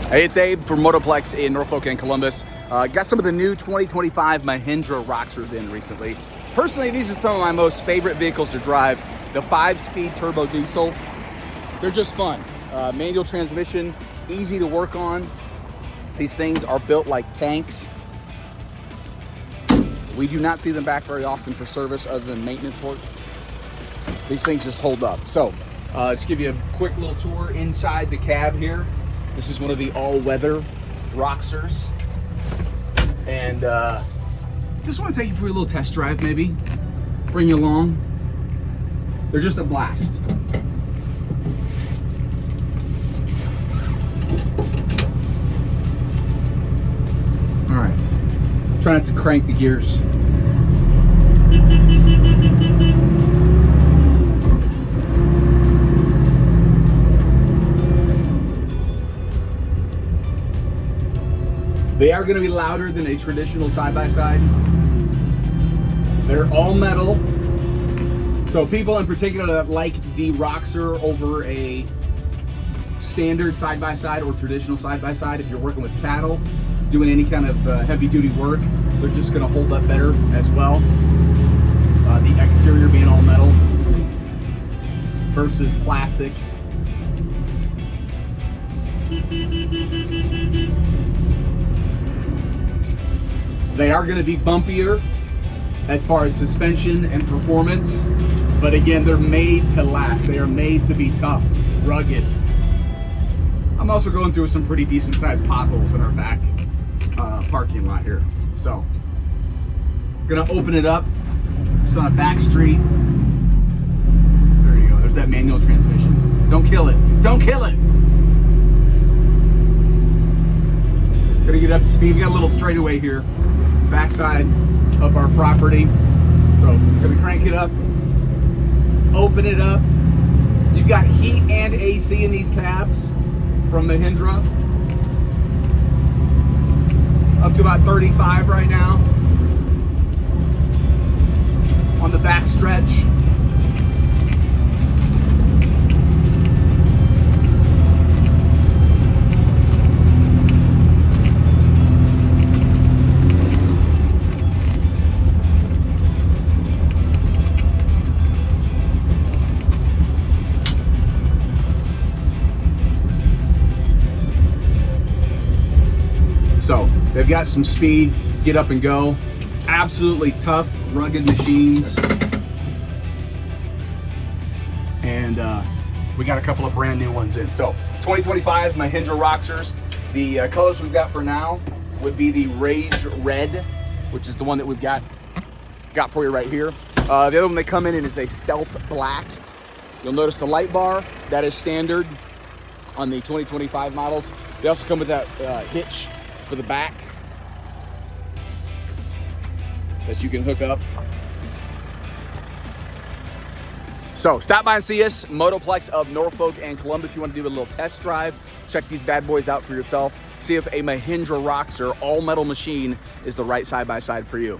Hey, it's Abe from Motoplex in Norfolk and Columbus. Got some of the new 2025 Mahindra Roxors in recently. Personally, these are some of my most favorite vehicles to drive. The 5-speed turbo diesel. They're just fun. Manual transmission, easy to work on. These things are built like tanks. We do not see them back very often for service other than maintenance work. These things just hold up. So, just give you a quick little tour inside the cab here. This is one of the all-weather Roxors. And just want to take you for a little test drive maybe. Bring you along. They're just a blast. All right. Try not to crank the gears. They are going to be louder than a traditional side-by-side. They're all metal. So people in particular that like the Roxor over a standard side-by-side or traditional side-by-side, if you're working with cattle, doing any kind of heavy-duty work, they're just going to hold up better as well. The exterior being all metal versus plastic. They are going to be bumpier as far as suspension and performance, but again, they're made to last. They are made to be tough, rugged. I'm also going through some pretty decent sized potholes in our back parking lot here. So, gonna open it up just on a back street. There you go, there's that manual transmission. Don't kill it, don't kill it. Gonna get up to speed. We got a little straightaway here, backside of our property. So gonna crank it up, open it up. You've got heat and AC in these cabs from Mahindra. Up to about 35 right now. On the back stretch. So they've got some speed, get up and go. Absolutely tough, rugged machines. And we got a couple of brand new ones in. So 2025 Mahindra Roxors. The colors we've got for now would be the Rage Red, which is the one that we've got for you right here. The other one they come in is a Stealth Black. You'll notice the light bar, that is standard on the 2025 models. They also come with that hitch for the back that you can hook up. So stop by and see us, Motoplex of Norfolk and Columbus. You want to do a little test drive, check these bad boys out for yourself, see if a Mahindra Roxor all metal machine is the right side-by-side for you.